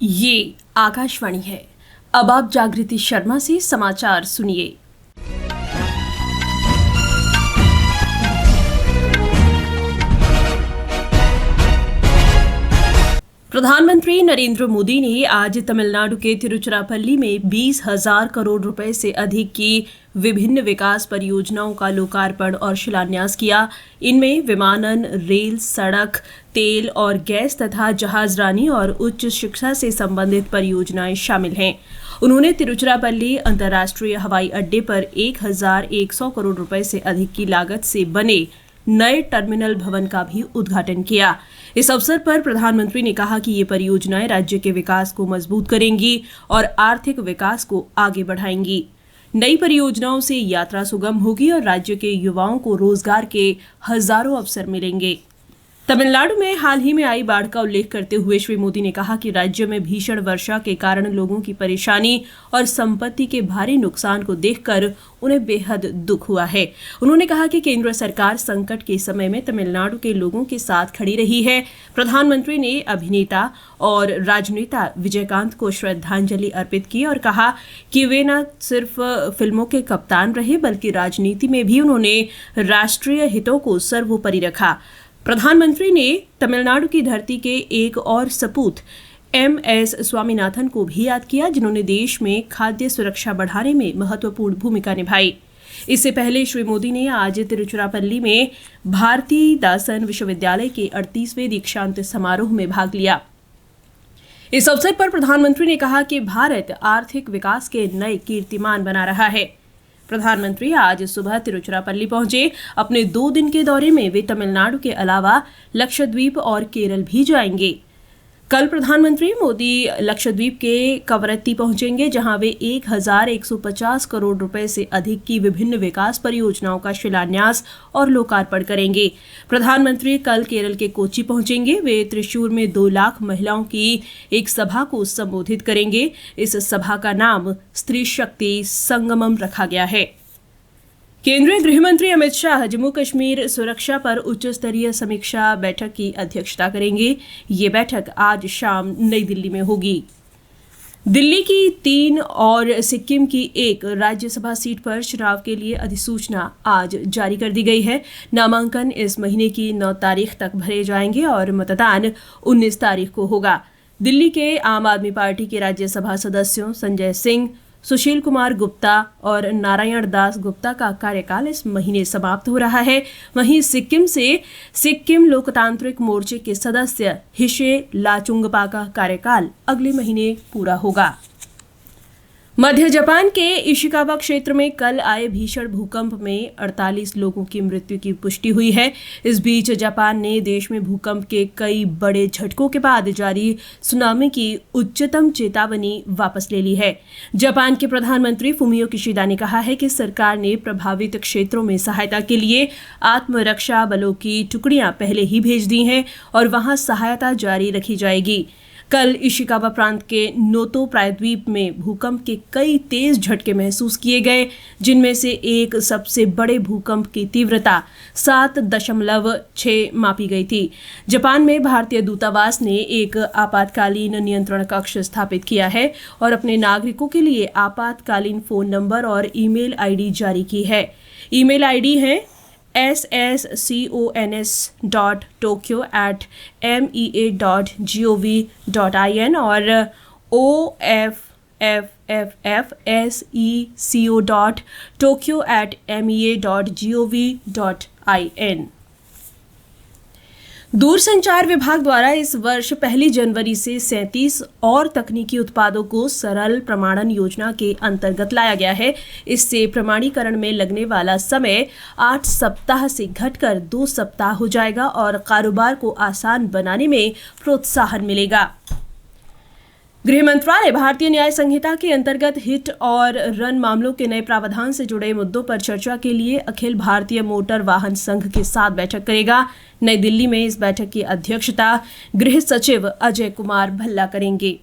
ये आकाशवाणी है। अब आप जागृति शर्मा से समाचार सुनिए। प्रधानमंत्री नरेंद्र मोदी ने आज तमिलनाडु के तिरुचिरापल्ली में 20,000 करोड़ रुपए से अधिक की विभिन्न विकास परियोजनाओं का लोकार्पण और शिलान्यास किया। इनमें विमानन, रेल, सड़क, तेल और गैस तथा जहाजरानी और उच्च शिक्षा से संबंधित परियोजनाएं शामिल हैं। उन्होंने तिरुचिरापल्ली अंतर्राष्ट्रीय हवाई अड्डे पर 1,100 करोड़ रुपए से अधिक की लागत से बने नए टर्मिनल भवन का भी उद्घाटन किया। इस अवसर पर प्रधानमंत्री ने कहा कि ये परियोजनाएं राज्य के विकास को मजबूत करेंगी और आर्थिक विकास को आगे बढ़ाएंगी। नई परियोजनाओं से यात्रा सुगम होगी और राज्य के युवाओं को रोजगार के हजारों अवसर मिलेंगे। तमिलनाडु में हाल ही में आई बाढ़ का उल्लेख करते हुए श्री मोदी ने कहा कि राज्य में भीषण वर्षा के कारण लोगों की परेशानी और संपत्ति के भारी नुकसान को देखकर उन्हें बेहद दुख हुआ है। उन्होंने कहा कि केंद्र सरकार संकट के समय में तमिलनाडु के लोगों के साथ खड़ी रही है। प्रधानमंत्री ने अभिनेता और राजनेता विजयकांत को श्रद्धांजलि अर्पित की और कहा कि वे न सिर्फ फिल्मों के कप्तान रहे बल्कि राजनीति में भी उन्होंने राष्ट्रीय हितों को सर्वोपरि रखा। प्रधानमंत्री ने तमिलनाडु की धरती के एक और सपूत MS स्वामीनाथन को भी याद किया, जिन्होंने देश में खाद्य सुरक्षा बढ़ाने में महत्वपूर्ण भूमिका निभाई। इससे पहले श्री मोदी ने आज तिरुचिरापल्ली में भारतीदासन विश्वविद्यालय के 38वें दीक्षांत समारोह में भाग लिया। इस अवसर पर प्रधानमंत्री ने कहा कि भारत आर्थिक विकास के नए कीर्तिमान बना रहा है। प्रधानमंत्री आज सुबह तिरुचिरापल्ली पहुंचे। अपने 2 दिन के दौरे में वे तमिलनाडु के अलावा लक्षद्वीप और केरल भी जाएंगे। कल प्रधानमंत्री मोदी लक्षद्वीप के कवरत्ती पहुंचेंगे, जहां वे 1,150 करोड़ रुपए से अधिक की विभिन्न विकास परियोजनाओं का शिलान्यास और लोकार्पण करेंगे। प्रधानमंत्री कल केरल के कोच्चि पहुंचेंगे। वे त्रिशूर में 2 लाख महिलाओं की एक सभा को संबोधित करेंगे। इस सभा का नाम स्त्री शक्ति संगमम रखा गया है। केंद्रीय गृह मंत्री अमित शाह जम्मू कश्मीर सुरक्षा पर उच्च स्तरीय समीक्षा बैठक की अध्यक्षता करेंगे। ये बैठक आज शाम नई दिल्ली में होगी। दिल्ली की 3 और सिक्किम की 1 राज्यसभा सीट पर चुनाव के लिए अधिसूचना आज जारी कर दी गई है। नामांकन इस महीने की 9 तारीख तक भरे जाएंगे और मतदान 19 तारीख को होगा। दिल्ली के आम आदमी पार्टी के राज्यसभा सदस्यों संजय सिंह, सुशील कुमार गुप्ता और नारायण दास गुप्ता का कार्यकाल इस महीने समाप्त हो रहा है। वहीं सिक्किम से सिक्किम लोकतांत्रिक मोर्चे के सदस्य हिशे लाचुंगपा का कार्यकाल अगले महीने पूरा होगा। मध्य जापान के इशिकावा क्षेत्र में कल आए भीषण भूकंप में 48 लोगों की मृत्यु की पुष्टि हुई है। इस बीच जापान ने देश में भूकंप के कई बड़े झटकों के बाद जारी सुनामी की उच्चतम चेतावनी वापस ले ली है। जापान के प्रधानमंत्री फुमियो किशिदा ने कहा है कि सरकार ने प्रभावित क्षेत्रों में सहायता के लिए आत्मरक्षा बलों की टुकड़ियां पहले ही भेज दी हैं और वहां सहायता जारी रखी जाएगी। कल इशिकावा प्रांत के नोतो प्रायद्वीप में भूकंप के कई तेज झटके महसूस किए गए, जिनमें से एक सबसे बड़े भूकंप की तीव्रता 7.6 मापी गई थी। जापान में भारतीय दूतावास ने एक आपातकालीन नियंत्रण कक्ष स्थापित किया है और अपने नागरिकों के लिए आपातकालीन फोन नंबर और ईमेल आईडी जारी की है। ईमेल आईडी है sscons.tokyo@mea.gov.in और offfsec.tokyo@mea.gov.in। दूरसंचार विभाग द्वारा इस वर्ष 1 जनवरी से 37 और तकनीकी उत्पादों को सरल प्रमाणन योजना के अंतर्गत लाया गया है। इससे प्रमाणीकरण में लगने वाला समय 8 सप्ताह से घटकर 2 सप्ताह हो जाएगा और कारोबार को आसान बनाने में प्रोत्साहन मिलेगा। गृह मंत्रालय भारतीय न्याय संहिता के अंतर्गत हिट और रन मामलों के नए प्रावधान से जुड़े मुद्दों पर चर्चा के लिए अखिल भारतीय मोटर वाहन संघ के साथ बैठक करेगा। नई दिल्ली में इस बैठक की अध्यक्षता गृह सचिव अजय कुमार भल्ला करेंगे।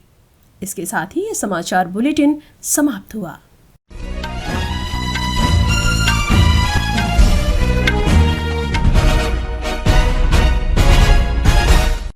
इसके साथ ही ये समाचार बुलेटिन समाप्त हुआ।